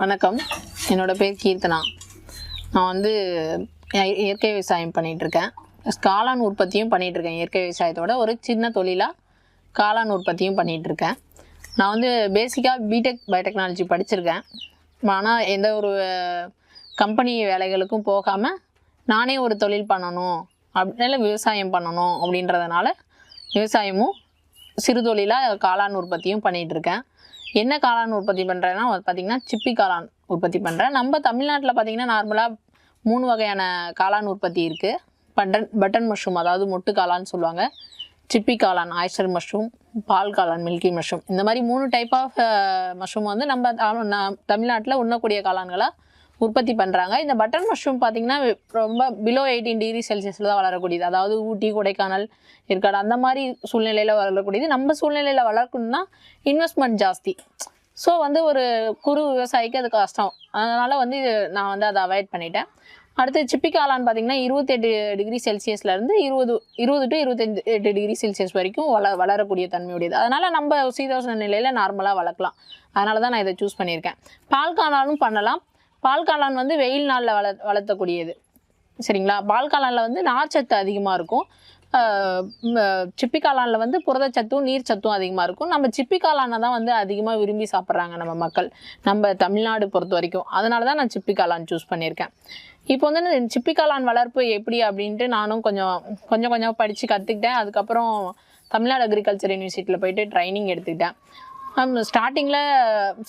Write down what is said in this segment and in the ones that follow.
வணக்கம். என்னோட பேர் கீர்த்தனா. நான் வந்து இயற்கை விவசாயம் பண்ணிகிட்ருக்கேன். காளான் உற்பத்தியும் பண்ணிகிட்ருக்கேன். இயற்கை விவசாயத்தோட ஒரு சின்ன தொழிலாக காளான் உற்பத்தியும் பண்ணிகிட்ருக்கேன். நான் வந்து பேசிக்காக பிடெக் பயோடெக்னாலஜி படிச்சிருக்கேன். ஆனால் எந்த ஒரு கம்பெனி வேலைகளுக்கும் போகாமல் நானே ஒரு தொழில் பண்ணணும் அப்படின்னால விவசாயம் பண்ணணும் அப்படின்றதுனால விவசாயமும் சிறு தொழிலாக காளான் உற்பத்தியும் பண்ணிகிட்ருக்கேன். என்ன காளான் உற்பத்தி பண்ணுறேன்னா பார்த்திங்கன்னா சிப்பி காளான் உற்பத்தி பண்ணுறேன். நம்ம தமிழ்நாட்டில் பார்த்திங்கன்னா நார்மலாக 3 வகையான காளான் உற்பத்தி இருக்குது. பட்டன் மஷ்ரூம், அதாவது மொட்டு காளான்னு சொல்லுவாங்க. சிப்பி காளான், ஆய்ஸ்டர் மஷ்ரூம், பால் காளான், மில்கி மஷ்ரூம். இந்த மாதிரி 3 டைப் ஆஃப் மஷ்ரூம் வந்து நம்ம தமிழ்நாட்டில் உண்ணக்கூடிய காளான்களாக உற்பத்தி பண்ணுறாங்க. இந்த பட்டன் மஷ்ரூம் பார்த்திங்கன்னா ரொம்ப பிலோ 18 டிகிரி செல்சியஸில் தான் வளரக்கூடியது. அதாவது ஊட்டி, கொடைக்கானல், ஏற்காடு அந்த மாதிரி சூழ்நிலையில் வளரக்கூடியது. நம்ம சூழ்நிலையில் வளர்க்கணும்னா இன்வெஸ்ட்மெண்ட் ஜாஸ்தி. ஸோ வந்து ஒரு குறு விவசாயிக்கு அது கஷ்டம். அதனால் வந்து நான் வந்து அதை அவாய்ட் பண்ணிட்டேன். அடுத்து சிப்பி காளான் பார்த்திங்கன்னா 28 டிகிரி செல்சியஸ்லேருந்து 20 டு 28 டிகிரி செல்சியஸ் வரைக்கும் வளரக்கூடிய தன்மையுடையது. அதனால் நம்ம சீதோஷ்ண நிலையில் நார்மலாக வளர்க்கலாம். அதனால தான் நான் இதை சூஸ் பண்ணியிருக்கேன். பால் காளானும் பண்ணலாம். பால் காளான் வந்து வெயில் நாளில் வளர்த்தக்கூடியது. சரிங்களா? பால் காளானில் வந்து நார்ச்சத்து அதிகமாக இருக்கும். சிப்பி காளானில் வந்து புரதச்சத்தும் நீர் சத்தும் அதிகமாக இருக்கும். நம்ம சிப்பி காளானை தான் வந்து அதிகமாக விரும்பி சாப்பிட்றாங்க நம்ம மக்கள், நம்ம தமிழ்நாடு பொறுத்த வரைக்கும். அதனால தான் நான் சிப்பி காளான் சூஸ் பண்ணியிருக்கேன். இப்போ வந்து சிப்பி காளான் வளர்ப்பு எப்படி அப்படின்ட்டு நானும் கொஞ்சம் படித்து கற்றுக்கிட்டேன். அதுக்கப்புறம் தமிழ்நாடு அக்ரிகல்ச்சர் யூனிவர்சிட்டியில் போயிட்டு ட்ரைனிங் எடுத்துக்கிட்டேன். ஸ்டார்டிங்கில்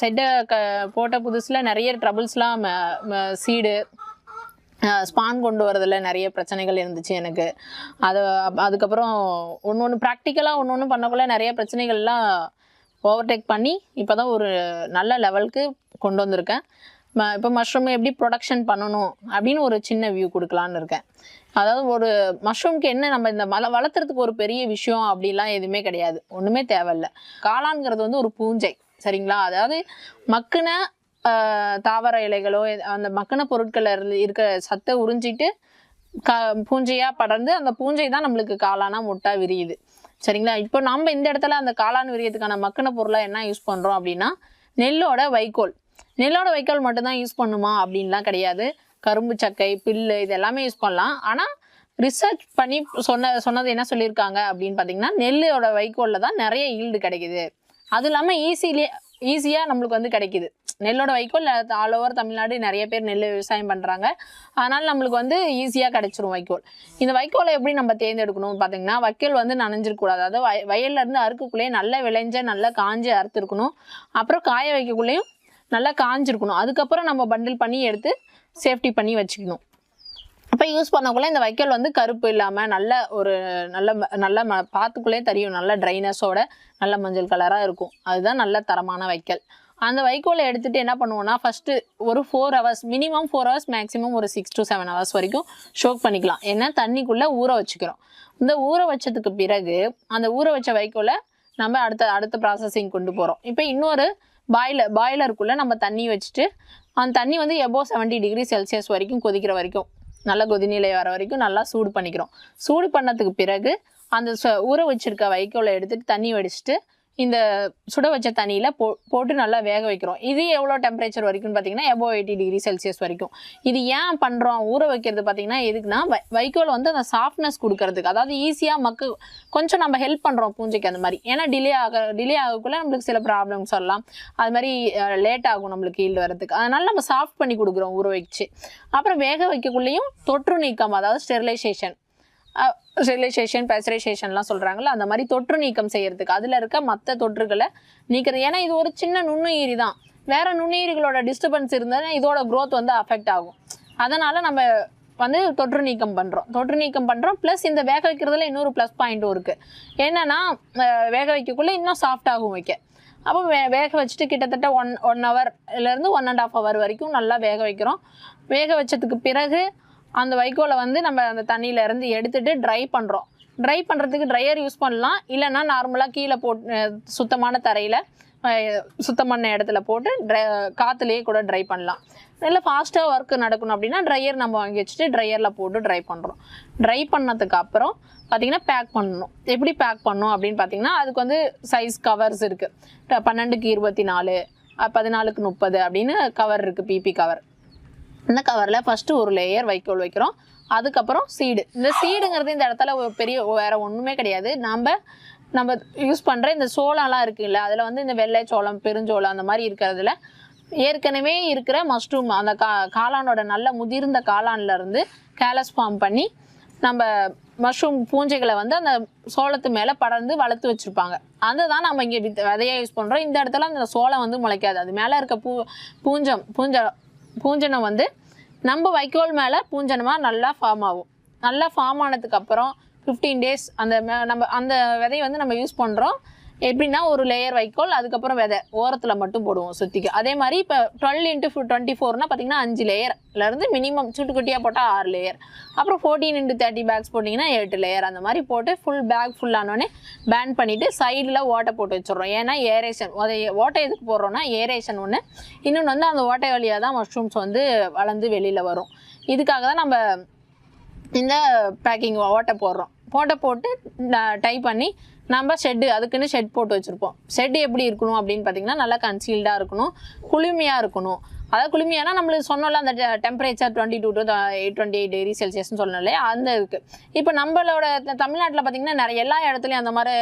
செட்டை போட்ட புதுசில் நிறைய ட்ரபிள்ஸ்லாம், சீடு ஸ்பான் கொண்டு வரதில் நிறைய பிரச்சனைகள் இருந்துச்சு எனக்கு. அதுக்கப்புறம் ஒன்று ப்ராக்டிக்கலாக ஒன்று பண்ணக்குள்ள நிறைய பிரச்சனைகள்லாம் ஓவர்டேக் பண்ணி இப்போ தான் ஒரு நல்ல லெவலுக்கு கொண்டு வந்திருக்கேன். இப்போ மஷ்ரூம் எப்படி ப்ரொடக்ஷன் பண்ணணும் அப்படின்னு ஒரு சின்ன வியூ கொடுக்கலான்னு இருக்கேன். அதாவது ஒரு மஷ்ரூம்க்கு என்ன, நம்ம இந்த வளர்த்துறதுக்கு ஒரு பெரிய விஷயம் அப்படிலாம் எதுவுமே கிடையாது, ஒன்றுமே தேவையில்லை. காளான்கிறது வந்து ஒரு பூஞ்சை. சரிங்களா? அதாவது மக்குன தாவர இலைகளோ அந்த மக்கின பொருட்கள் இருக்க சத்தை உறிஞ்சிட்டு பூஞ்சையாக படர்ந்து அந்த பூஞ்சை தான் நம்மளுக்கு காளானா முட்டா விரியுது. சரிங்களா? இப்போ நம்ம இந்த இடத்துல அந்த காளான் விரியதுக்கான மக்கின பொருளாக என்ன யூஸ் பண்ணுறோம் அப்படின்னா நெல்லோட வைக்கோல். நெல்லோட வைக்கோல் மட்டும்தான் யூஸ் பண்ணுமா அப்படின்லாம் கிடையாது. கரும்பு சக்கை, பில்லு, இது எல்லாமே யூஸ் பண்ணலாம். ஆனால் ரிசர்ச் பண்ணி சொன்னது என்ன சொல்லியிருக்காங்க அப்படின்னு பார்த்தீங்கன்னா நெல்லோட வைக்கோலில் தான் நிறைய ஈல்டு கிடைக்குது. அது இல்லாமல் ஈஸியாக நம்மளுக்கு வந்து கிடைக்குது. நெல்லோட வைக்கோல் ஆல் ஓவர் தமிழ்நாடு நிறைய பேர் நெல் விவசாயம் பண்ணுறாங்க. அதனால் நம்மளுக்கு வந்து ஈஸியாக கிடைச்சிரும் வைக்கோல். இந்த வைக்கோலை எப்படி நம்ம தேர்ந்தெடுக்கணும்னு பார்த்தீங்கன்னா வைக்கோல் வந்து நனைஞ்சிருக்கூடாது. அதாவது வயல்லேருந்து அறுக்கக்குள்ளேயே நல்லா விளைஞ்ச நல்லா காஞ்சி அறுத்துருக்கணும். அப்புறம் காய வைக்கக்குள்ளேயும் நல்லா காஞ்சிருக்கணும். அதுக்கப்புறம் நம்ம பண்டில் பண்ணி எடுத்து சேஃப்டி பண்ணி வச்சுக்கணும். அப்போ யூஸ் பண்ணக்குள்ளே இந்த வைக்கோல் வந்து கருப்பு இல்லாமல் நல்ல பார்த்துக்குள்ளே தெரியும், நல்ல ட்ரைனஸோட நல்ல மஞ்சள் கலராக இருக்கும். அதுதான் நல்ல தரமான வைக்கோல். அந்த வைக்கோலை எடுத்துகிட்டு என்ன பண்ணுவோன்னா ஃபஸ்ட்டு ஒரு 4 ஹவர்ஸ், மினிமம் 4 ஹவர்ஸ், மேக்ஸிமம் ஒரு 6 to 7 ஹவர்ஸ் வரைக்கும் ஷோக் பண்ணிக்கலாம். ஏன்னா தண்ணிக்குள்ளே ஊற வச்சுக்கிறோம். இந்த ஊற வச்சதுக்கு பிறகு அந்த ஊற வச்ச வைக்கோலை நம்ம அடுத்த ப்ராசஸிங் கொண்டு போகிறோம். இப்போ இன்னொரு பாய்லருக்குள்ளே நம்ம தண்ணி வச்சுட்டு அந்த தண்ணி வந்து எபோவ் 70 டிகிரி செல்சியஸ் வரைக்கும் கொதிக்கிற வரைக்கும், நல்ல கொதிநிலை வர வரைக்கும் நல்லா சூடு பண்ணிக்கிறோம். சூடு பண்ணதுக்கு பிறகு அந்த ஊற வச்சிருக்க வைக்கோலை எடுத்துகிட்டு தண்ணி வடிச்சிட்டு இந்த சுட வச்ச தண்ணியில் போட்டு நல்லா வேக வைக்கிறோம். இது எவ்வளோ டெம்பரேச்சர் வரைக்கும்னு பார்த்தீங்கன்னா எபோவ் 80 டிகிரி செல்சியஸ் வரைக்கும். இது ஏன் பண்ணுறோம் ஊற வைக்கிறது பார்த்தீங்கன்னா எதுக்குன்னா வைக்கோல் வந்து அந்த சாஃப்ட்னஸ் கொடுக்கறதுக்கு, அதாவது ஈஸியாக கொஞ்சம் நம்ம ஹெல்ப் பண்ணுறோம் பூஞ்சைக்கு அந்த மாதிரி. ஏன்னா டிலே ஆகக்குள்ளே நம்மளுக்கு சில ப்ராப்ளம்ஸ் வரலாம். அது மாதிரி லேட் ஆகும் நம்மளுக்கு ஈல்டு வரதுக்கு. அதனால நம்ம சாஃப்ட் பண்ணி கொடுக்குறோம் ஊற வச்சு. அப்புறம் வேக வைக்கக்குள்ளேயும் தொற்று நீக்கம், அதாவது ஸ்டெரிலைசேஷன், பெஸ்டரைசேஷன்லாம் சொல்கிறாங்களா, அந்த மாதிரி தொற்று நீக்கம் செய்யறதுக்கு, அதில் இருக்க மற்ற தொற்றுகளை நீக்கிறது. ஏன்னா இது ஒரு சின்ன நுண்ணுயிரி தான். வேறு நுண்ணுயிரிகளோட டிஸ்டர்பன்ஸ் இருந்தால் இதோட க்ரோத் வந்து அஃபெக்ட் ஆகும். அதனால் நம்ம வந்து தொற்று நீக்கம் பண்ணுறோம். ப்ளஸ் இந்த வேக வைக்கிறதுல இன்னொரு ப்ளஸ் பாயிண்ட்டும் இருக்குது. என்னென்னா வேக வைக்கக்குள்ளே இன்னும் சாஃப்டாகும் வைக்க. அப்போ வேக வச்சுட்டு கிட்டத்தட்ட 1 ஹவர்லேருந்து 1.5 ஹவர் வரைக்கும் நல்லா வேக வைக்கிறோம். வேக வச்சதுக்கு பிறகு அந்த வைக்கோலை வந்து நம்ம அந்த தண்ணியிலேருந்து எடுத்துகிட்டு ட்ரை பண்ணுறோம். ட்ரை பண்ணுறதுக்கு ட்ரையர் யூஸ் பண்ணலாம். இல்லைன்னா நார்மலாக கீழே சுத்தமான தரையில் சுத்தமான இடத்துல போட்டு காற்றுலேயே கூட ட்ரை பண்ணலாம். நல்லா ஃபாஸ்ட்டாக ஒர்க்கு நடக்கணும் அப்படின்னா ட்ரையர் நம்ம வாங்கி வச்சுட்டு ட்ரையரில் போட்டு ட்ரை பண்ணுறோம். ட்ரை பண்ணதுக்கு அப்புறம் பார்த்திங்கன்னா பேக் பண்ணணும். எப்படி பேக் பண்ணணும் அப்படின்னு பார்த்திங்கன்னா அதுக்கு வந்து சைஸ் கவர்ஸ் இருக்குது. 12x24, 14க்கு 30 அப்படின்னு கவர் இருக்குது, பிபி கவர். இந்த கவரில் ஃபஸ்ட்டு ஒரு லேயர் வைக்கோல் வைக்கிறோம். அதுக்கப்புறம் சீடு. இந்த சீடுங்கிறது இந்த இடத்துல பெரிய வேறு ஒன்றுமே கிடையாது. நம்ம யூஸ் பண்ணுற இந்த சோளம்லாம் இருக்குல்ல, அதில் வந்து இந்த வெள்ளை சோளம், பெருஞ்சோளம் அந்த மாதிரி இருக்கிறதுல ஏற்கனவே இருக்கிற மஷ்ரூம், அந்த காளானோட நல்ல முதிர்ந்த காளான்லேருந்து கேலஸ் ஃபார்ம் பண்ணி நம்ம மஷ்ரூம் பூஞ்சைகளை வந்து அந்த சோளத்து மேலே படர்ந்து வளர்த்து வச்சுருப்பாங்க. அதுதான் நம்ம இங்கே விதையாக யூஸ் பண்ணுறோம். இந்த இடத்துல அந்த சோளம் வந்து முளைக்காது. அது மேலே இருக்க பூஞ்சனம் வந்து நம்ம வைக்கோல் மேலே பூஞ்சனமாக நல்லா ஃபார்ம் ஆகும். நல்லா ஃபார்ம் ஆனதுக்கப்புறம் 15 days நம்ம அந்த விதையை வந்து நம்ம யூஸ் பண்ணுறோம். எப்படின்னா ஒரு லேயர் வைக்கோல், அதுக்கப்புறம் விதை ஓரத்தில் மட்டும் போடுவோம் சுற்றிக்கு. அதே மாதிரி இப்போ 12 × 24 பார்த்தீங்கன்னா 5 லேயர்லேருந்து மினிமம் குட்டியாக போட்டால் 6 லேயர், அப்புறம் 14 × 30 பேக்ஸ் போட்டிங்கன்னா 8 லேயர். அந்த மாதிரி போட்டு ஃபுல் பேக் ஃபுல்லானோடனே பேன் பண்ணிவிட்டு சைடில் ஓட்டை போட்டு வச்சுட்றோம். ஏன்னா ஏரேஷன், ஓட்டை எதுக்கு போடுறோன்னா ஏரேஷன் ஒன்று, இன்னொன்று வந்து அந்த ஓட்டை வழியாக தான் மஷ்ரூம்ஸ் வந்து வளர்ந்து வெளியில் வரும். இதுக்காக தான் நம்ம இந்த பேக்கிங் ஓட்டை போடுறோம். போட்டு டை பண்ணி நம்ம அதுக்குன்னு ஷெட் போட்டு வச்சுருப்போம். ஷெட்டு எப்படி இருக்கணும் அப்படின்னு பார்த்தீங்கன்னா நல்லா கன்சீல்டாக இருக்கணும், குளுமையாக இருக்கணும். அதாவது குளுமையானா நம்மளுக்கு சொன்னோம்ல அந்த டெம்பரேச்சர் 22 to 28 degree Celsiusன்னு சொன்னோம் இல்லையா, அந்த இருக்குது. இப்போ நம்மளோட தமிழ்நாட்டில் பார்த்திங்கன்னா எல்லா இடத்துலையும் அந்த மாதிரி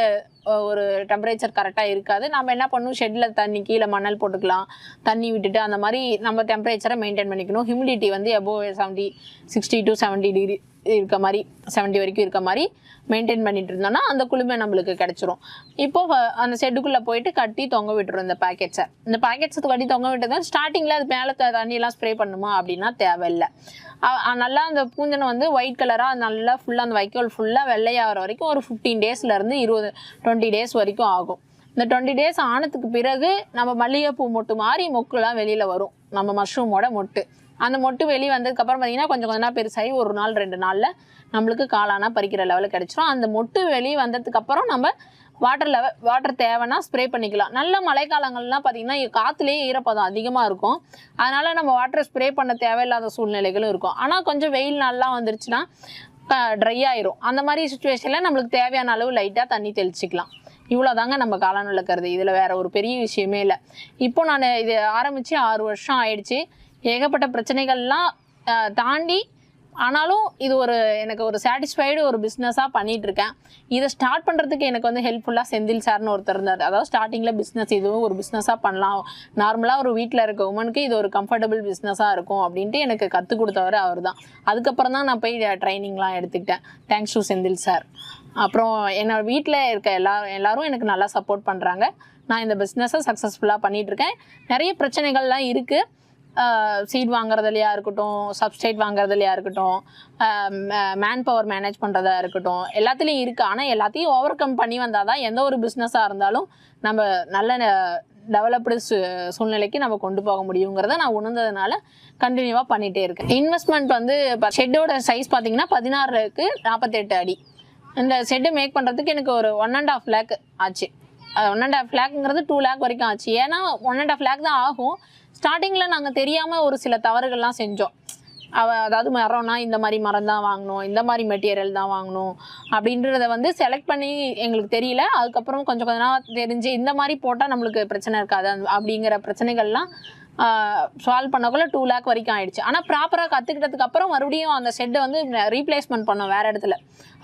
ஒரு டெம்பரேச்சர் கரெக்டாக இருக்காது. நம்ம என்ன பண்ணணும், ஷெட்டில் தண்ணி கீழே மணல் போட்டுக்கலாம், தண்ணி விட்டுட்டு அந்த மாதிரி நம்ம டெம்பரேச்சரை மெயின்டைன் பண்ணிக்கணும். ஹியூமிடிட்டி வந்து above 60 to 70 degree இருக்க மாதிரி, 70 வரைக்கும் இருக்க மாதிரி மெயின்டைன் பண்ணிட்டு இருந்தோம்னா அந்த குளுமை நம்மளுக்கு கிடச்சிரும். இப்போது அந்த ஷெட்டுக்குள்ளே போயிட்டு கட்டி தொங்க விட்டுரும் இந்த பேக்கெட்ஸை. இந்த பேக்கெட்ஸை கட்டி தொங்க விட்டது ஸ்டார்டிங்கில் அது மேலே தண்ணியெல்லாம் ஸ்ப்ரே பண்ணுமா அப்படின்னா தேவையில்லை. நல்லா அந்த பூஞ்சனை வந்து ஒயிட் கலராக நல்லா ஃபுல்லாக அந்த வைக்கோல் ஃபுல்லாக வெள்ளையாகிற வரைக்கும் ஒரு 15 daysலேருந்து 20 days வரைக்கும் ஆகும். இந்த 20 days ஆனதுக்கு பிறகு நம்ம மல்லிகைப்பூ மொட்டு மாதிரி மொக்குலாம் வெளியில் வரும், நம்ம மஷ்ரூமோட மொட்டு. அந்த மொட்டு வெளியே வந்ததுக்கப்புறம் பார்த்திங்கன்னா கொஞ்சம் பெருசாகி 1 நாள் 2 நாளில் நம்மளுக்கு காளானா பறிக்கிற லெவலில் கிடச்சிரும். அந்த மொட்டு வெளியே வந்ததுக்கப்புறம் நம்ம வாட்டர் தேவைன்னா ஸ்ப்ரே பண்ணிக்கலாம். நல்ல மழைக்காலங்கள்லாம் பார்த்திங்கன்னா காற்றுலேயே ஈரப்பதம் அதிகமாக இருக்கும். அதனால் நம்ம வாட்டர் ஸ்ப்ரே பண்ண தேவையில்லாத சூழ்நிலைகளும் இருக்கும். ஆனால் கொஞ்சம் வெயில் நாள்லாம் வந்துருச்சுன்னா ட்ரை ஆயிரும். அந்த மாதிரி சுச்சுவேஷனில் நம்மளுக்கு தேவையான அளவு லைட்டாக தண்ணி தெளிச்சிக்கலாம். இவ்வளோதாங்க நம்ம காளான் வளர்க்குறது. இதில் வேறு ஒரு பெரிய விஷயமே இல்லை. இப்போ நான் இது ஆரம்பித்து 6 வருஷம் ஆயிடுச்சு. ஏகப்பட்ட பிரச்சனைகள்லாம் தாண்டி ஆனாலும் இது எனக்கு ஒரு சாட்டிஸ்ஃபைடு ஒரு பிஸ்னஸாக பண்ணிகிட்ருக்கேன். இதை ஸ்டார்ட் பண்ணுறதுக்கு எனக்கு வந்து ஹெல்ப்ஃபுல்லாக செந்தில் சார்னு ஒருத்தர் இருந்தார். அதாவது ஸ்டார்டிங்கில் பிஸ்னஸ் இதுவும் ஒரு பிஸ்னஸாக பண்ணலாம், நார்மலாக ஒரு வீட்டில் இருக்க உமனுக்கு இது ஒரு கம்ஃபர்டபுள் பிஸ்னஸாக இருக்கும் அப்படின்ட்டு எனக்கு கற்றுக் கொடுத்தவர் அவர் தான். அதுக்கப்புறம் தான் நான் போய் ட்ரைனிங்லாம் எடுத்துக்கிட்டேன். Thanks to Senthil sir. அப்புறம் என்னோட வீட்டில் இருக்க எல்லாரும் எனக்கு நல்லா சப்போர்ட் பண்ணுறாங்க. நான் இந்த பிஸ்னஸை சக்ஸஸ்ஃபுல்லாக பண்ணிகிட்ருக்கேன். நிறைய பிரச்சனைகள்லாம் இருக்குது. சீட் வாங்குறதுலையா இருக்கட்டும், சப்ஸ்டேட் வாங்குறதுலையா இருக்கட்டும், மேன் பவர் மேனேஜ் பண்ணுறதா இருக்கட்டும், எல்லாத்துலேயும் இருக்குது. ஆனால் எல்லாத்தையும் ஓவர் கம் பண்ணி வந்தால் தான் எந்த ஒரு பிஸ்னஸாக இருந்தாலும் நம்ம நல்ல டெவலப்டு சூழ்நிலைக்கு நம்ம கொண்டு போக முடியுங்கிறத நான் உணர்ந்ததுனால கண்டினியூவாக பண்ணிகிட்டே இருக்கேன். இன்வெஸ்ட்மெண்ட் வந்து ஷெட்டோட சைஸ் பார்த்திங்கன்னா 16க்கு 48 அடி. இந்த ஷெட்டு மேக் பண்ணுறதுக்கு எனக்கு ஒரு 1.5 lakh ஆச்சு. 1.5 lakhங்கிறது 2 lakh வரைக்கும் ஆச்சு. ஏன்னா 1.5 lakh தான் ஆகும். ஸ்டார்டிங்கில் நாங்கள் தெரியாமல் ஒரு சில தவறுகள்லாம் செஞ்சோம். அதாவது மரம்னா இந்த மாதிரி மரம் தான் வாங்கணும், இந்த மாதிரி மெட்டீரியல் தான் வாங்கணும் அப்படின்றத வந்து செலக்ட் பண்ணி எங்களுக்கு தெரியல. அதுக்கப்புறம் கொஞ்சம் நாள் தெரிஞ்சு இந்த மாதிரி போட்டால் நம்மளுக்கு பிரச்சனை இருக்காது அப்படிங்கிற பிரச்சனைகள்லாம் சால்வ் பண்ணக்குள்ள 2 lakh வரைக்கும் ஆயிடுச்சு. ஆனால் ப்ராப்பராக கற்றுக்கிட்டதுக்கு அப்புறம் மறுபடியும் அந்த ஷெட்டை வந்து ரீப்ளேஸ்மெண்ட் பண்ணோம் வேறு இடத்துல.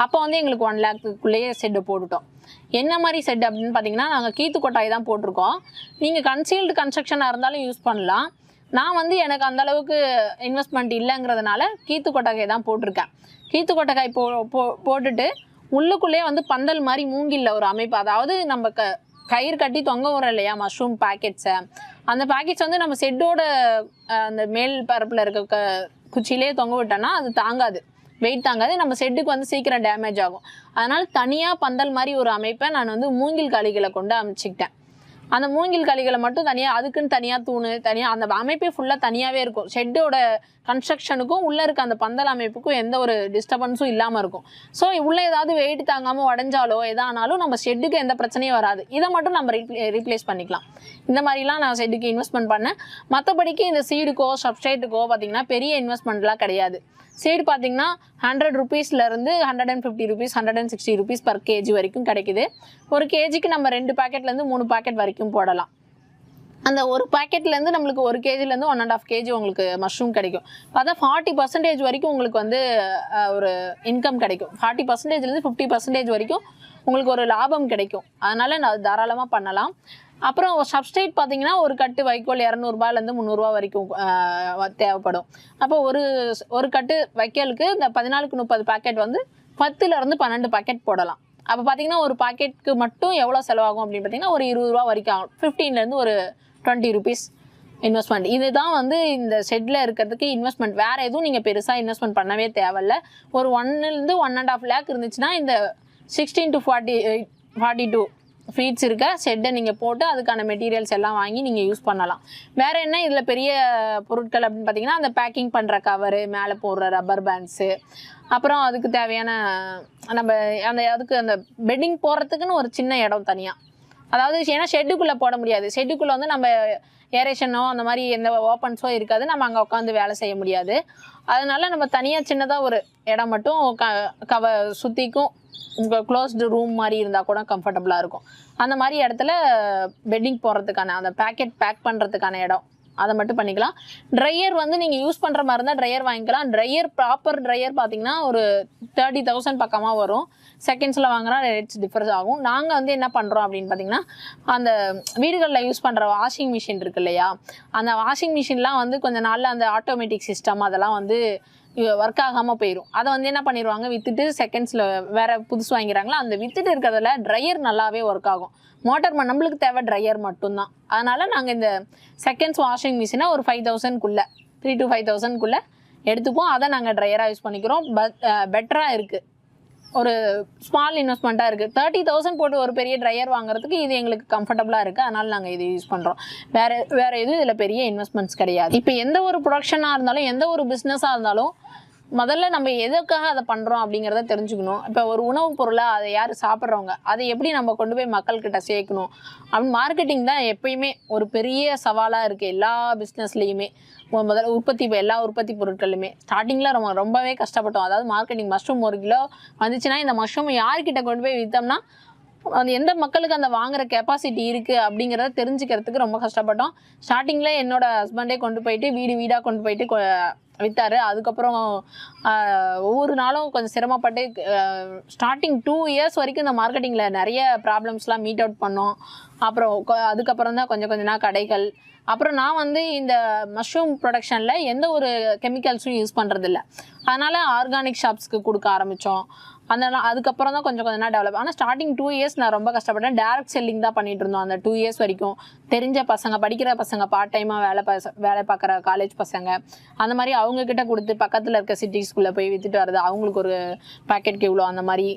அப்போ வந்து எங்களுக்கு 1 lakhக்குள்ளேயே ஷெட்டு போட்டுட்டோம். என்ன மாதிரி ஷெட் அப்படின்னு பார்த்தீங்கன்னா நாங்கள் கீத்து கொட்டாய் தான் போட்டிருக்கோம். நீங்கள் கன்சீல்டு கன்ஸ்ட்ரக்ஷனாக இருந்தாலும் யூஸ் பண்ணலாம். நான் வந்து எனக்கு அந்தளவுக்கு இன்வெஸ்ட்மெண்ட் இல்லைங்கிறதுனால கீத்து கொட்டகை தான் போட்டிருக்கேன். கீத்து கொட்டகாய் போட்டுட்டு உள்ளுக்குள்ளேயே வந்து பந்தல் மாதிரி மூங்கில்ல ஒரு அமைப்பு, அதாவது நம்ம கயிறு கட்டி தொங்க வரோம் இல்லையா மஷ்ரூம் பேக்கெட்ஸை, அந்த பேக்கெட்ஸ் வந்து நம்ம ஷெட்டோட அந்த மேல் பரப்பில் இருக்க குச்சியிலே தொங்க விட்டோன்னா அது தாங்காது, வெயிட் தாங்காது, நம்ம ஷெட்டுக்கு வந்து சீக்கிரம் டேமேஜ் ஆகும். அதனால் தனியாக பந்தல் மாதிரி ஒரு அமைப்பை நான் வந்து மூங்கில் களிகளை கொண்டு அமைச்சிக்கிட்டேன். அந்த மூங்கில் களிகளை மட்டும் தனியாக, அதுக்குன்னு தனியாக தூணு தனியாக, அந்த அமைப்பே ஃபுல்லாக தனியாகவே இருக்கும். ஷெட்டோட கன்ஸ்ட்ரக்ஷனுக்கும் உள்ளே இருக்க அந்த பந்தல் அமைப்புக்கும் எந்த ஒரு டிஸ்டர்பன்ஸும் இல்லாமல் இருக்கும். ஸோ உள்ளே ஏதாவது வெயிட் தாங்காமல் உடஞ்சாலோ எதானாலும் நம்ம ஷெட்டுக்கு எந்த பிரச்சனையும் வராது. இதை மட்டும் நம்ம ரீப்ளேஸ் பண்ணிக்கலாம். இந்த மாதிரிலாம் நான் ஷெட்டுக்கு இன்வெஸ்ட்மெண்ட் பண்ணேன். மற்றபடிக்கு இந்த சீடுக்கோ சப்ஸ்ட்ரேட்டுக்கோ பார்த்திங்கன்னா பெரிய இன்வெஸ்ட்மெண்ட்லாம் கிடையாது. சீடு பார்த்திங்கன்னா 100 rupeesலேருந்து 150 rupees 160 rupees per kg வரைக்கும் கிடைக்குது. ஒரு கேஜிக்கு நம்ம 2 packetலேருந்து 3 packet வரைக்கும் போடலாம். அந்த ஒரு பாக்கெட்லேருந்து நம்மளுக்கு 1 கேஜிலேருந்து 1.5 கேஜி உங்களுக்கு மஷ்ரூம் கிடைக்கும். பார்த்தா 40% வரைக்கும் உங்களுக்கு வந்து ஒரு இன்கம் கிடைக்கும். 40%லேருந்து 50% வரைக்கும் உங்களுக்கு ஒரு லாபம் கிடைக்கும். அதனால் நான் தாராளமாக பண்ணலாம். அப்புறம் சப்ஸ்ட்ரேட் பார்த்தீங்கன்னா ஒரு கட்டு வைக்கோல் ₹200லேருந்து ₹300 வரைக்கும் தேவைப்படும். அப்போ ஒரு கட்டு வைக்கோலுக்கு இந்த 14க்கு 30 பாக்கெட் வந்து 10லேருந்து 12 பாக்கெட் போடலாம். அப்போ பார்த்தீங்கன்னா ஒரு பாக்கெட்டுக்கு மட்டும் எவ்வளோ செலவாகும் அப்படின்னு பார்த்தீங்கன்னா ஒரு ₹20 வரைக்கும் ஆகும். 15லேருந்து ஒரு ₹20 இன்வெஸ்ட்மெண்ட். இதுதான் வந்து இந்த ஷெட்டில் இருக்கிறதுக்கு இன்வெஸ்ட்மெண்ட். வேறு எதுவும் நீங்கள் பெருசாக இன்வெஸ்ட்மெண்ட் பண்ணவே தேவையில்ல. ஒரு 1லேருந்து 1.5 லேக் இருந்துச்சுன்னா இந்த 16 to 42 ஃபீட்ஸ் இருக்க ஷெட்டை நீங்கள் போட்டு அதுக்கான மெட்டீரியல்ஸ் எல்லாம் வாங்கி நீங்கள் யூஸ் பண்ணலாம். வேறு என்ன இதில் பெரிய பொருட்கள் அப்படின்னு பார்த்தீங்கன்னா அந்த பேக்கிங் பண்ணுற கவரு, மேலே போடுற ரப்பர் பேண்ட்ஸு, அப்புறம் அதுக்கு தேவையான நம்ம அதுக்கு அந்த பெட்டிங் போடுறதுக்குன்னு ஒரு சின்ன இடம் தனியாக. அதாவது ஏன்னா ஷெட்டுக்குள்ளே போட முடியாது. ஷெட்டுக்குள்ளே வந்து நம்ம ஏரேஷனோ அந்த மாதிரி எந்த ஓப்பன்ஸோ இருக்காது. நம்ம அங்கே உட்காந்து வேலை செய்ய முடியாது. அதனால நம்ம தனியாக சின்னதாக ஒரு இடம் மட்டும் சுற்றிக்கும் க்ளோஸ்டு ரூம் மாதிரி இருந்தால் கூட கம்ஃபர்டபுளாக இருக்கும். அந்த மாதிரி இடத்துல பெட்டிங் போடுறதுக்கான அந்த பேக் பண்ணுறதுக்கான இடம் அதை மட்டும் பண்ணிக்கலாம். ட்ரையர் வந்து நீங்கள் யூஸ் பண்ணுற மாதிரி இருந்தால் ட்ரையர் வாங்கிக்கலாம். ப்ராப்பர் ட்ரையர் பார்த்தீங்கன்னா ஒரு 30,000 பக்கமாக வரும். செகண்ட்ஸில் வாங்கினா ரேட்ஸ் டிஃபரன்ஸ் ஆகும். நாங்கள் வந்து என்ன பண்ணுறோம் அப்படின்னு பார்த்தீங்கன்னா அந்த வீடுகளில் யூஸ் பண்ணுற வாஷிங் மிஷின் இருக்கு இல்லையா, அந்த வாஷிங் மிஷின்லாம் வந்து கொஞ்சம் நாளில் அந்த ஆட்டோமேட்டிக் சிஸ்டம் அதெல்லாம் வந்து ஒர்க் ஆகாமல் போயிடும். அதை வந்து என்ன பண்ணிடுவாங்க, விற்றுட்டு செகண்ட்ஸில் வேறு புதுசு வாங்கிறாங்களா, அந்த விற்றுட்டு இருக்கிறதுல ட்ரையர் நல்லாவே ஒர்க் ஆகும். மோட்டார் நம்மளுக்கு தேவை ட்ரையர் மட்டும்தான். அதனால் நாங்கள் இந்த செகண்ட்ஸ் வாஷிங் மிஷினை ஒரு 5,000க்குள்ளே 3 to 5,000க்குள்ளே எடுத்துப்போம். அதை நாங்கள் ட்ரையராக யூஸ் பண்ணிக்கிறோம். பெட்டராக இருக்குது. ஒரு ஸ்மால் இன்வெஸ்ட்மெண்ட்டாக இருக்குது. 30,000 போட்டு ஒரு பெரிய ட்ரையர் வாங்குறதுக்கு இது எங்களுக்கு கம்ஃபர்டபுளாக இருக்குது. அதனால் நாங்கள் இது யூஸ் பண்ணுறோம். வேறு எதுவும் இதில் பெரிய இன்வெஸ்ட்மெண்ட்ஸ் கிடையாது. இப்போ எந்த ஒரு ப்ரொடக்ஷனாக இருந்தாலும் எந்த ஒரு பிஸ்னஸாக இருந்தாலும் முதல்ல நம்ம எதுக்காக அதை பண்ணுறோம் அப்படிங்கிறத தெரிஞ்சுக்கணும். இப்போ ஒரு உணவுப் பொருளை அதை யார் சாப்பிட்றவங்க, அதை எப்படி நம்ம கொண்டு போய் மக்கள்கிட்ட சேர்க்கணும் அப்படின்னு மார்க்கெட்டிங் தான் எப்பயுமே ஒரு பெரிய சவாலாக இருக்குது எல்லா பிஸ்னஸ்லேயுமே. முதல்ல எல்லா உற்பத்தி பொருட்களுமே ஸ்டார்டிங்கில் ரொம்பவே கஷ்டப்பட்டோம். அதாவது மார்க்கெட்டிங் மஷ்ரூம் 1 கிலோ வந்துச்சுன்னா இந்த மஷ்ரூம் யார்கிட்ட கொண்டு போய் விற்றோம்னா அது எந்த மக்களுக்கு அந்த வாங்குற கெப்பாசிட்டி இருக்குது அப்படிங்கிறத தெரிஞ்சுக்கிறதுக்கு ரொம்ப கஷ்டப்பட்டோம். ஸ்டார்டிங்கில் என்னோட ஹஸ்பண்டே கொண்டு போயிட்டு வீடாக கொண்டு போயிட்டு விற்றாரு. அதுக்கப்புறம் ஒவ்வொரு நாளும் கொஞ்சம் சிரமப்பட்டு ஸ்டார்டிங் 2 years வரைக்கும் இந்த மார்க்கெட்டிங்கில் நிறைய ப்ராப்ளம்ஸ்லாம் மீட் அவுட் பண்ணோம். அப்புறம் அதுக்கப்புறம் தான் கொஞ்சம் கடைகள். அப்புறம் நான் வந்து இந்த மஷ்ரூம் ப்ரொடக்ஷனில் எந்த ஒரு கெமிக்கல்ஸும் யூஸ் பண்ணுறதில்ல. அதனால் ஆர்கானிக் ஷாப்ஸ்க்கு கொடுக்க ஆரம்பித்தோம். அதுக்கப்புறம் தான் கொஞ்சம் டெவலப். ஆனால் ஸ்டார்டிங் 2 years நான் ரொம்ப கஷ்டப்பட்டேன். டேரக்ட் செல்லிங் தான் பண்ணிட்டு இருந்தோம் அந்த 2 years வரைக்கும். தெரிஞ்ச பசங்க, படிக்கிற பசங்க, பார்ட் டைமாக வேலை பார்க்குற காலேஜ் பசங்க, அந்த மாதிரி அவங்கக்கிட்ட கொடுத்து பக்கத்தில் இருக்க சிட்டிஸ்குள்ளே போய் விற்றுட்டு வர்றது. அவங்களுக்கு ஒரு பேக்கெட்க்கு இவ்வளோ அந்த மாதிரி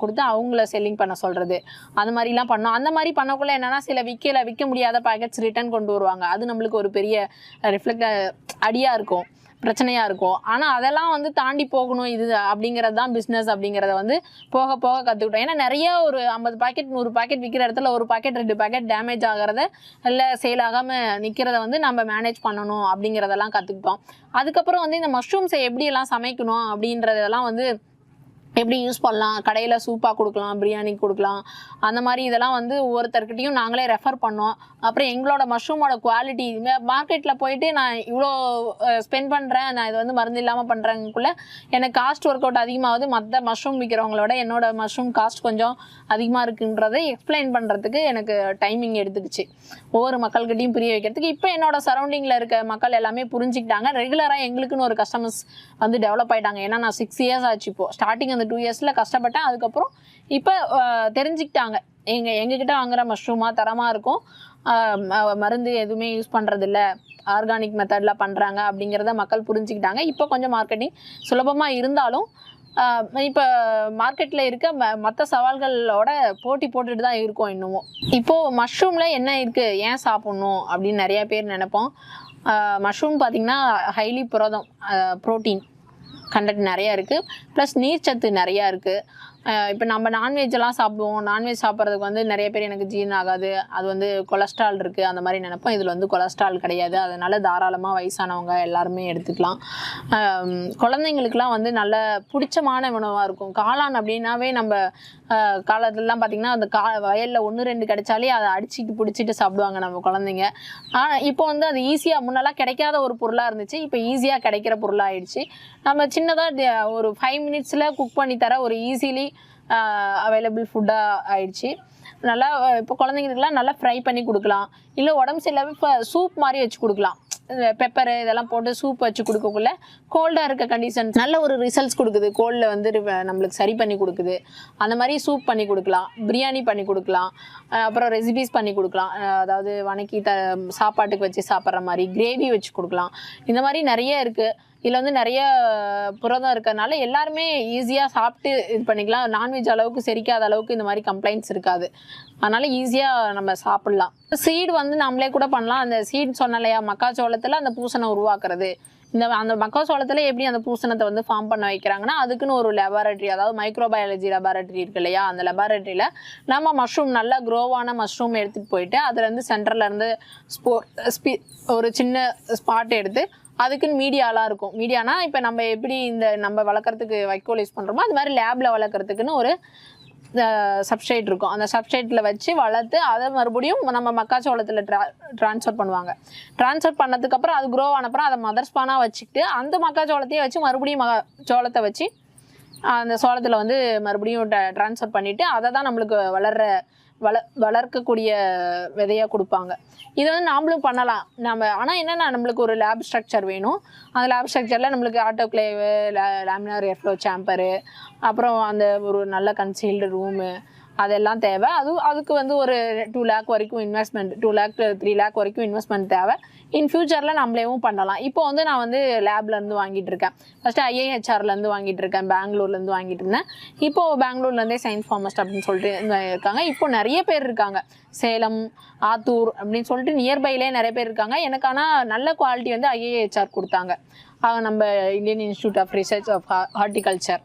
கொடுத்து அவங்கள செல்லிங் பண்ண சொல்கிறது. அந்த மாதிரிலாம் பண்ணோம். அந்த மாதிரி பண்ணக்குள்ளே என்னென்னா சில விற்க முடியாத பேக்கெட்ஸ் ரிட்டர்ன் கொண்டு வருவாங்க. அது நம்மளுக்கு ஒரு பெரிய அடியாக இருக்கும், பிரச்சனையாக இருக்கும். ஆனால் அதெல்லாம் வந்து தாண்டி போகணும். இது அப்படிங்கிறது தான் பிஸ்னஸ் அப்படிங்கிறத வந்து போக கற்றுக்கிட்டோம். ஏன்னா நிறைய ஒரு 50 பாக்கெட் 100 பாக்கெட் விற்கிற இடத்துல ஒரு பாக்கெட் 2 பாக்கெட் டேமேஜ் ஆகிறத இல்லை சேல் ஆகாமல் நிற்கிறத வந்து நம்ம மேனேஜ் பண்ணணும் அப்படிங்கிறதெல்லாம் கற்றுக்கிட்டோம். அதுக்கப்புறம் வந்து இந்த மஷ்ரூம்ஸை எப்படியெல்லாம் சமைக்கணும் அப்படின்றதெல்லாம் வந்து எப்படி யூஸ் பண்ணலாம், கடையில் சூப்பாக கொடுக்கலாம், பிரியாணி கொடுக்கலாம், அந்த மாதிரி இதெல்லாம் வந்து ஒவ்வொருத்தர்கிட்டையும் நாங்களே ரெஃபர் பண்ணோம். அப்புறம் எங்களோட மஷ்ரூமோட குவாலிட்டி மார்க்கெட்டில் போயிட்டு நான் இவ்வளோ ஸ்பெண்ட் பண்ணுறேன், நான் இது வந்து மருந்து இல்லாமல் பண்ணுறதுக்குள்ளே எனக்கு காஸ்ட் ஒர்க் அவுட் அதிகமாகுது. மற்ற மஷ்ரூம் விற்கிறவங்களோட என்னோட மஷ்ரூம் காஸ்ட் கொஞ்சம் அதிகமாக இருக்குன்றதை எக்ஸ்பிளைன் பண்ணுறதுக்கு எனக்கு டைமிங் எடுத்துக்கிச்சு, ஒவ்வொரு மக்கள்கிட்டையும் புரிய வைக்கிறதுக்கு. இப்போ என்னோட சரௌண்டிங்கில் இருக்க மக்கள் எல்லாமே புரிஞ்சுக்கிட்டாங்க. ரெகுலராக எங்களுக்குன்னு ஒரு கஸ்டமர்ஸ் வந்து டெவலப் ஆகிட்டாங்க. ஏன்னா நான் 6 years ஆச்சு. இப்போது ஸ்டார்டிங் அந்த 2 yearsல கஷ்டப்பட்டேன். அதுக்கப்புறம் இப்போ தெரிஞ்சுக்கிட்டாங்க எங்ககிட்ட வாங்குற மஷ்ரூமாக தரமாக இருக்கும், மருந்து எதுவுமே யூஸ் பண்ணுறதில்ல, ஆர்கானிக் மெத்தடில் பண்ணுறாங்க அப்படிங்கிறத மக்கள் புரிஞ்சுக்கிட்டாங்க. இப்போ கொஞ்சம் மார்க்கெட்டிங் சுலபமாக இருந்தாலும் இப்போ மார்க்கெட்டில் இருக்க மற்ற சவால்களோட போட்டி போட்டுட்டு தான் இருக்கோம் இன்னமும். இப்போது மஷ்ரூமில் என்ன இருக்குது, ஏன் சாப்பிட்ணும் அப்படின்னு நிறைய பேர் நினைப்போம். மஷ்ரூம் பார்த்திங்கன்னா ஹைலி புரதம், ப்ரோட்டீன் கண்டென்ட் நிறையா இருக்குது, ப்ளஸ் நீர்ச்சத்து நிறையா இருக்குது. இப்போ நம்ம நான்வெஜ்லாம் சாப்பிடுவோம். நான்வெஜ் சாப்பிட்றதுக்கு வந்து நிறைய பேர் எனக்கு ஜீரணம் ஆகாது, அது வந்து கொலஸ்ட்ரால் இருக்குது அந்த மாதிரி நினைப்போம். இதில் வந்து கொலஸ்ட்ரால் கிடையாது. அதனால் தாராளமாக வயசானவங்க எல்லாருமே எடுத்துக்கலாம். குழந்தைங்களுக்குலாம் வந்து நல்ல பிடிச்சமான உணவாக இருக்கும். காளான் அப்படின்னாவே நம்ம காலத்துலலாம் பார்த்திங்கன்னா அந்த வயலில் 1-2 கிடைச்சாலே அதை அடிச்சுட்டு பிடிச்சிட்டு சாப்பிடுவாங்க நம்ம குழந்தைங்க. இப்போ வந்து அது ஈஸியாக முன்னெல்லாம் கிடைக்காத ஒரு பொருளாக இருந்துச்சு, இப்போ ஈஸியாக கிடைக்கிற பொருளாக ஆயிடுச்சு. நம்ம சின்னதாக ஒரு 5 மினிட்ஸில் குக் பண்ணி தர ஒரு ஈஸிலி அவைலபிள் ஃபுட்டாக ஆயிடுச்சு. நல்லா இப்போ குழந்தைங்களுக்குலாம் நல்லா ஃப்ரை பண்ணி கொடுக்கலாம், இல்லை உடம்பு சரியில்லாமல் இப்போ சூப் மாதிரி வச்சு கொடுக்கலாம். பெப்பரு இதெல்லாம் போட்டு சூப் வச்சு கொடுக்கக்குள்ள கோல்டாக இருக்க கண்டிஷன்ஸ் நல்ல ஒரு ரிசல்ட்ஸ் கொடுக்குது. கோல்டில் வந்து நம்மளுக்கு சரி பண்ணி கொடுக்குது. அந்த மாதிரி சூப் பண்ணி கொடுக்கலாம், பிரியாணி பண்ணி கொடுக்கலாம், அப்புறம் ரெசிபீஸ் பண்ணி கொடுக்கலாம். அதாவது வணக்கி சாப்பாட்டுக்கு வச்சு சாப்பிட்ற மாதிரி கிரேவி வச்சு கொடுக்கலாம். இந்த மாதிரி நிறைய இருக்குது. இதில் வந்து நிறைய புரதம் இருக்கிறதுனால எல்லாருமே ஈஸியாக சாப்பிட்டு இது பண்ணிக்கலாம். நான்வெஜ் அளவுக்கு செரிக்காத அளவுக்கு இந்த மாதிரி கம்ப்ளைண்ட்ஸ் இருக்காது. அதனால் ஈஸியாக நம்ம சாப்பிட்லாம். சீடு வந்து நம்மளே கூட பண்ணலாம். அந்த சீட் சொன்ன இல்லையா, மக்காச்சோளத்தில் அந்த பூசணை உருவாக்குறது. அந்த மக்காச்சோளத்தில் எப்படி அந்த பூசணத்தை வந்து ஃபார்ம் பண்ண வைக்கிறாங்கன்னா, அதுக்குன்னு ஒரு லெபார்ட்ரி, அதாவது மைக்ரோபயாலஜி லெபார்ட்ரி இருக்கு இல்லையா, அந்த லெபார்ட்ரியில் நம்ம மஷ்ரூம் நல்லா க்ரோவான மஷ்ரூம் எடுத்துகிட்டு போயிட்டு அதுலேருந்து சென்டர்லேருந்து ஒரு சின்ன ஸ்பாட் எடுத்து அதுக்குன்னு மீடியாலாம் இருக்கும். மீடியானா இப்போ நம்ம எப்படி இந்த நம்ம வளர்க்குறதுக்கு வைக்கோல் யூஸ் பண்ணுறோமோ அது மாதிரி லேபில் வளர்க்குறதுக்குன்னு ஒரு சப்ஸ்ட்ரேட் இருக்கும். அந்த சப்ஸ்ட்ரேட்டில் வச்சு வளர்த்து அதை மறுபடியும் நம்ம மக்காச்சோளத்தில் ட்ரான்ஸ்ஃபர் பண்ணுவாங்க. ட்ரான்ஸ்ஃபர் பண்ணதுக்கப்புறம் அது க்ரோ ஆனப்புறம் அதை மதர் ஸ்பானாக வச்சுக்கிட்டு அந்த மக்காச்சோளத்தையே வச்சு மறுபடியும் சோளத்தை வச்சு அந்த சோளத்தில் வந்து மறுபடியும் ட்ரான்ஸ்ஃபர் பண்ணிவிட்டு அதை தான் நம்மளுக்கு வளர்க்கக்கூடிய விதையாக கொடுப்பாங்க. இதை வந்து நாமளும் பண்ணலாம். ஆனால் என்னென்னா நம்மளுக்கு ஒரு லேப் ஸ்ட்ரக்சர் வேணும். அந்த லேப் ஸ்ட்ரக்சரில் நம்மளுக்கு ஆட்டோக்ளேவு, லேமினார் ஏர்ஃப்ளோ சேம்பரு, அப்புறம் அந்த ஒரு நல்ல கன்சீல்டு ரூமு அதெல்லாம் தேவை. அதுக்கு வந்து ஒரு 2 lakh வரைக்கும் இன்வெஸ்ட்மெண்ட், 2 lakh to 3 lakh வரைக்கும் இன்வெஸ்ட்மெண்ட் தேவை. இன் ஃபியூச்சரில் நம்மளேவும் பண்ணலாம். இப்போ வந்து நான் வந்து லேப்லேருந்து வாங்கிட்டு இருக்கேன். ஃபஸ்ட்டு IIHRலேருந்து வாங்கிட்டு இருக்கேன், பெங்களூர்லேருந்து வாங்கிட்டு இருந்தேன். இப்போது பெங்களூர்லேருந்தே சயின்ஸ் ஃபார்மஸ்ட் அப்படின்னு சொல்லிட்டு இருக்காங்க. இப்போ நிறைய பேர் இருக்காங்க, சேலம், ஆத்தூர் அப்படின்னு சொல்லிட்டு நியர்பைலே நிறைய பேர் இருக்காங்க. எனக்கு ஆனால் நல்ல குவாலிட்டி வந்து IIHR கொடுத்தாங்க. நம்ம Indian institute of research of horticulture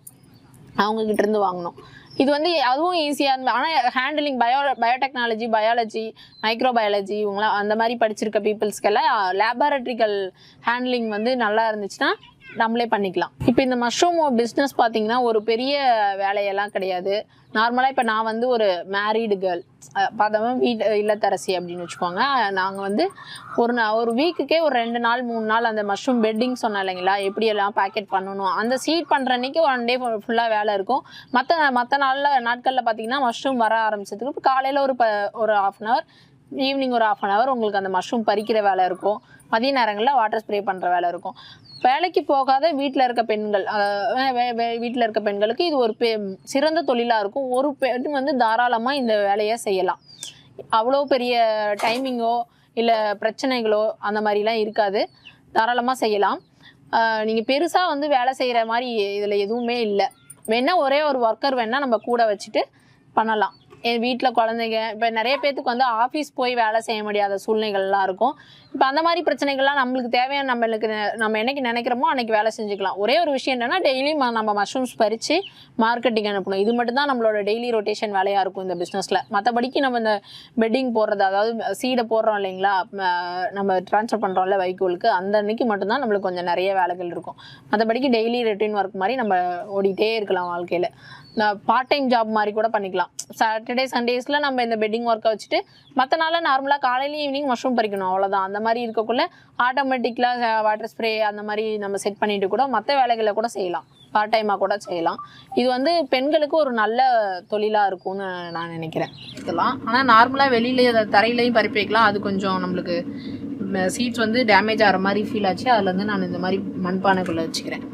அவங்கக்கிட்ட இருந்து வாங்கினோம். இது வந்து அதுவும் ஈஸியாக இருந்தது. ஆனால் ஹேண்டிலிங் பயோடெக்னாலஜி, பயாலஜி, மைக்ரோபயாலஜி இவங்களாம் அந்த மாதிரி படிச்சிருக்க பீப்புள்ஸ்க்கெல்லாம் லேபரட்டரிக்கல் ஹேண்ட்லிங் வந்து நல்லா இருந்துச்சுன்னா நம்மளே பண்ணிக்கலாம். இப்போ இந்த மஷ்ரூம் பிஸ்னஸ் பார்த்திங்கன்னா ஒரு பெரிய வேலையெல்லாம் கிடையாது. நார்மலாக இப்போ நான் வந்து ஒரு மேரீடு கேர்ள், பார்த்தோம்னா இல்லத்தரசி அப்படின்னு வச்சுக்கோங்க. நாங்கள் வந்து ஒரு வீக்குக்கே ஒரு 2 நாள் 3 நாள் அந்த மஷ்ரூம் பெட்டிங் சொன்னேன் இல்லைங்களா, எப்படியெல்லாம் பேக்கெட் பண்ணணும், அந்த சீட் பண்ணுற அன்றைக்கி 1 day ஃபுல்லாக வேலை இருக்கும். மற்ற நாட்களில் பார்த்திங்கன்னா மஷ்ரூம் வர ஆரம்பிச்சதுக்கு இப்போ காலையில் ஒரு 1/2 hour, ஈவினிங் ஒரு 1/2 hour உங்களுக்கு அந்த மஷ்ரூம் பறிக்கிற வேலை இருக்கும். மதிய நேரங்களில் வாட்டர் ஸ்ப்ரே பண்ணுற வேலை இருக்கும். வேலைக்கு போகாத வீட்டில் இருக்க பெண்கள், வீட்டில் இருக்க பெண்களுக்கு இது ஒரு சிறந்த தொழிலாக இருக்கும். ஒரு பெண் வந்து தாராளமாக இந்த வேலையை செய்யலாம். அவ்வளோ பெரிய டைமிங்கோ இல்லை பிரச்சனைகளோ அந்த மாதிரிலாம் இருக்காது. தாராளமாக செய்யலாம். நீங்கள் பெருசாக வந்து வேலை செய்கிற மாதிரி இதில் எதுவுமே இல்லை. வேணால் ஒரே ஒரு ஒர்க்கர் வேணால் நம்ம கூட வச்சுட்டு பண்ணலாம். என் வீட்டில் குழந்தைங்க, இப்போ நிறைய பேர்த்துக்கு வந்து ஆஃபீஸ் போய் வேலை செய்ய முடியாத சூழ்நிலைகள்லாம் இருக்கும். இப்போ அந்த மாதிரி பிரச்சனைகள்லாம் நம்மளுக்கு தேவையான நம்ம என்னைக்கு நினைக்கிறோமோ அன்றைக்கி வேலை செஞ்சுக்கலாம். ஒரே ஒரு விஷயம் என்னென்னா டெய்லியும் நம்ம மஷ்ரூம்ஸ் பறித்து மார்க்கெட்டிங் அனுப்பணும். இது மட்டும் தான் நம்மளோட டெய்லி ரொட்டேஷன் வேலையாக இருக்கும் இந்த பிஸ்னஸில். மற்றபடிக்கு நம்ம இந்த பெட்டிங் போடுறது, அதாவது சீடை போடுறோம் இல்லைங்களா, நம்ம ட்ரான்ஸ்ஃபர் பண்ணுறோம்ல வைக்கோலுக்கு, அந்த அன்றைக்கி மட்டும்தான் நம்மளுக்கு கொஞ்சம் நிறைய வேலைகள் இருக்கும். மற்றபடிக்கு டெய்லி ரொட்டீன் ஒர்க் மாதிரி நம்ம ஓடிட்டே இருக்கலாம் வாழ்க்கையில். பார்ட் டைம் ஜாப் மாதிரி கூட பண்ணிக்கலாம். சாட்டர்டே சண்டேஸில் நம்ம இந்த பெட்டிங் ஒர்க்கை வச்சுட்டு மற்ற நாளில் நார்மலாக காலையிலையும் ஈவினிங் மஷ்ரூம் பறிக்கணும், அவ்வளோதான். அந்த மாதிரி இருக்கக்குள்ள ஆட்டோமேட்டிக்கலாக வாட்டர் ஸ்ப்ரே அந்த மாதிரி நம்ம செட் பண்ணிட்டு கூட மற்ற வேலைகளை கூட செய்யலாம், பார்ட் டைமாக கூட செய்யலாம். இது வந்து பெண்களுக்கு ஒரு நல்ல தொழிலாக இருக்கும்னு நான் நினைக்கிறேன். இதெல்லாம் ஆனால் நார்மலாக வெளியில தரையிலையும் பறிப்பு வைக்கலாம். அது கொஞ்சம் நம்மளுக்கு சீட்ஸ் வந்து டேமேஜ் ஆகிற மாதிரி ஃபீல் ஆச்சு. அதில் வந்து நான் இந்த மாதிரி மண்பானைக்குள்ளே வச்சுக்கிறேன்.